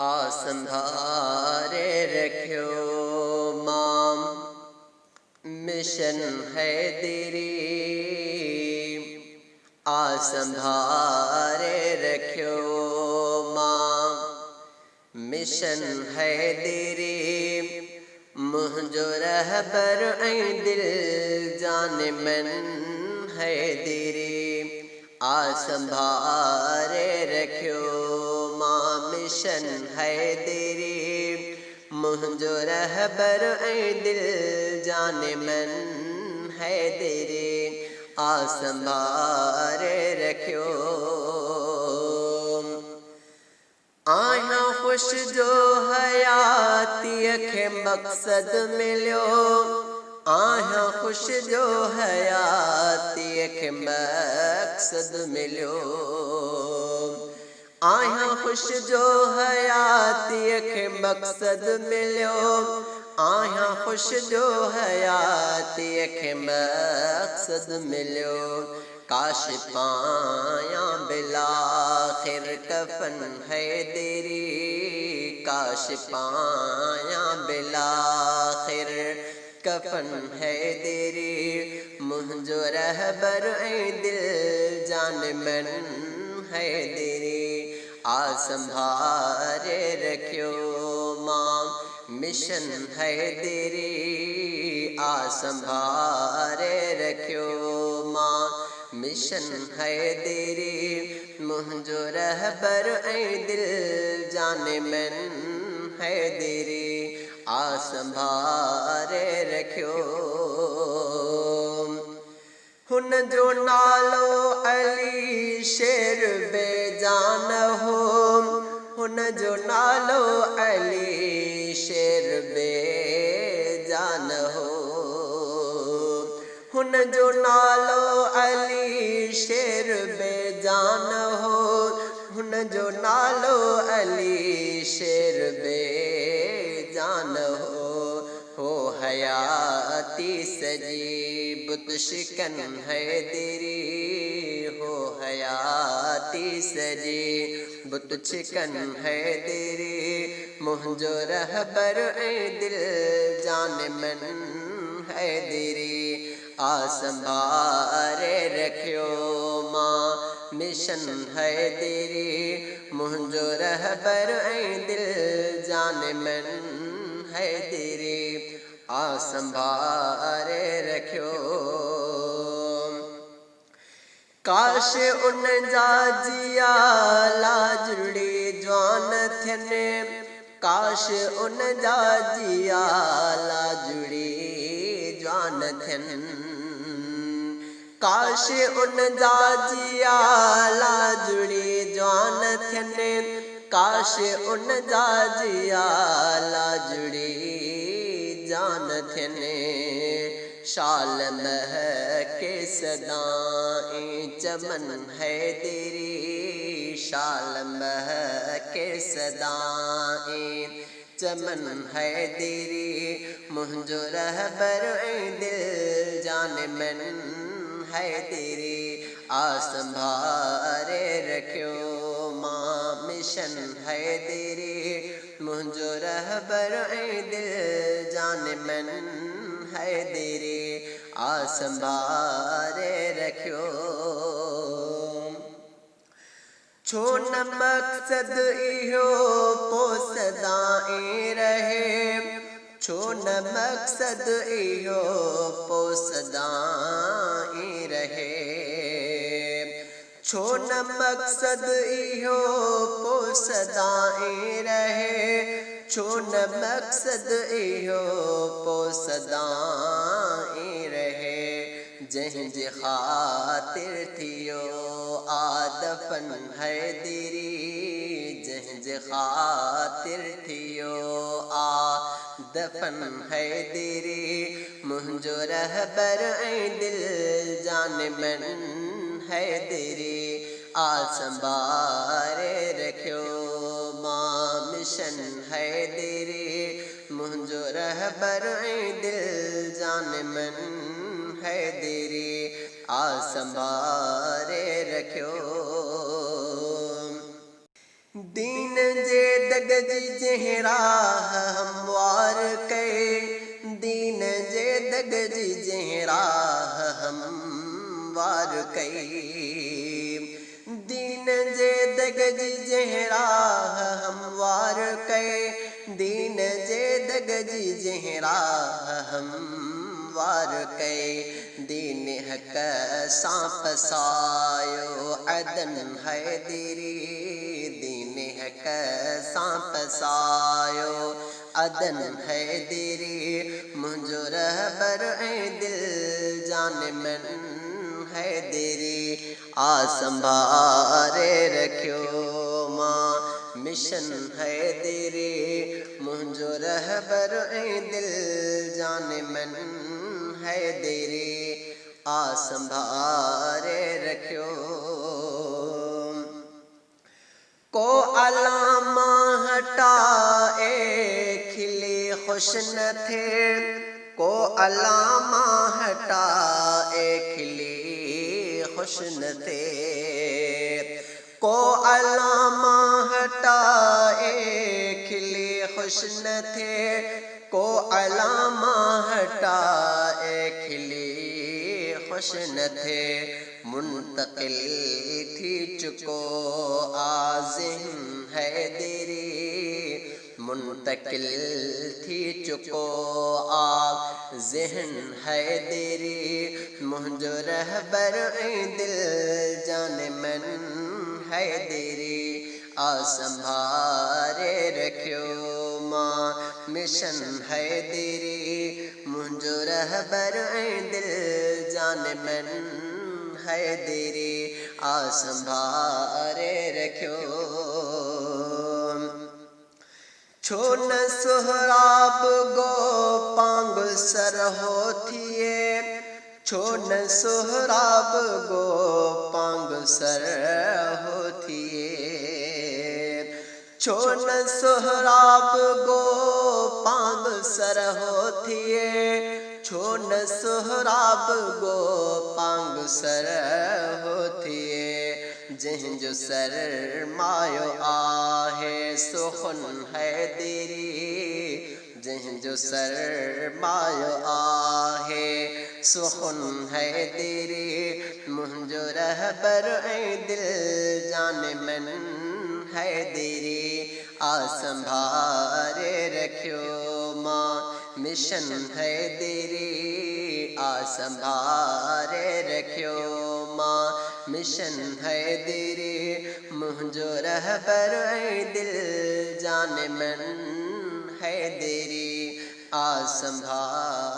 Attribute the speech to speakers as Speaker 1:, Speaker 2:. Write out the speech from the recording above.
Speaker 1: आ संभारे रखियो माम मिशन है तेरी। आ संभारे रखियो माम मिशन है तेरी। मुझो रहबर ऐं दिल जान मन है तेरी। आ संभारे रखियो मां मिशन है तेरी। मुझो रहबर ऐं दिल जान मन है तेरी। आ संभारे रखियो आया खुश जो हयाती खे मकसद मिलियो। आया खुश जो हयाती खे मकसद मिलियो। आया खुश जो हयाती खे मकसद मिलियो। आया खुश जो हयाती खे मकसद मिलियो। काश पाया बिलाखिर कफन है तेरी। काश पाया बिलाखिर कफन है तेरी। मुझो रहबर ऐं दिल जान मन है तेरी। आ संभारे रखियो मां मिशन है तेरी। आ संभारे रखियो मां मिशन है तेरी। मुझो रहबर ऐं दिल जान मन है तेरी। आ संभारे रखियो हुन जो नालो अली शेर बेजान हो। हुन जो नालो अली शेर बेजान हो। हुन जो नालो अली शेर बेजान हो। हुन जो नालो अली शेर बेजान हो हयाती सजी बुत शिकन है तेरी। हो हयाती सजी बुत शिकन है तेरी। मुझो रहबर ऐं दिल जान मन है तेरी। आ संभारे रखियो मां मिशन है तेरी। मुझो रहबर ऐं दिल जान मन है तेरी। आ संभारे रखियो काश उन जा जिया लाजुड़ी जवान थियनि। काश उन जा जिया लाजुड़ी जवान थियनि। काश उन जा जिया लाजुड़ी जवान थियनि। काश उन जा जिया लाजुड़ी जान थियनि। शाल महके सदाएं चमन है तेरी। शाल महके सदाएं चमन है तेरी। मुझो रहबर ऐं दिल जान मन है तेरी। आ संभारे रखियो मां मिशन है तेरी। मुझो रहबर ऐं दिल जान मन है तेरी। आ संभारे रखियो छो न मकसद इहो पोइ सदाईं रहे। छो न मकसद इहो पोइ सदाईं रहे। छो न मकसद इहो पोइ सदाईं रहे। छो न मकसद इहो पोइ सदाईं रहे। जंहिंजे ख़ातिर थियो आदफन है तेरी। जंहिंजे ख़ातिर थियो आदफन है तेरी। मुझो रहबर ऐं दिल जान मन है तेरी। आ संभारे रखियो मां मिशन है तेरी। मुझो रहबर ऐं दिल जान मन है तेरी। आ संभारे रखियो दीन जे दग जी जहिड़ा हमवार कए दीन जे दग जी जहिड़ा हमवार कए दीन जे दग जी जहिड़ा हमवार कए दीन जे दग जी जहिड़ा हमवार कए दीन हक सां पसायो अदन हैदरी दीन हक सां पसायो अदन हैदरी मुंहिंजो रहबर ऐं दिल जान मन हैदरी आ संभारे रखियो मां मिशन हैदरी मुंहिंजो रहबर ऐं दिल जान मन हैदरी आ संभारे रखियो को अलामा हटाए खिले खुश न थे को अलामा हटाए खिले खुश न थे को अलामा हटाए खिले खुश न थे को अलामा हटाए खिले खुश न थे मुंतकिल थी चुको आज़िम हैदरी मुंतकिल थी चुको आ ज़हन हैदरी मुंहिंजो रहबर ऐं दिल जान मन हैदरी आ संभारे रखियो मां मिशन हैदरी मुंहिंजो रहबर ऐं दिल जान मन हैदरी आ संभारे रखियो छो न सोहराब गो पांग सर हो थिए छो न सोहराब गो पांग सर हो थिए छो न सोहराब गो पांग सर हो थिए छो न सोहराब गो पांग सर हो थिए जंहिंजो सर मायो आहे सुखन हैदरी जंहिंजो सर मायो आहे सुखन हैदरी मुंहिंजो रहबर ऐं दिल जान मन हैदरी आ संभारे रखियो मां मिशन हैदरी आ संभारे रखियो मां मिशन हैदरी मुंहिंजो रहबर ऐं दिल जान मन हैदरी आ संभारे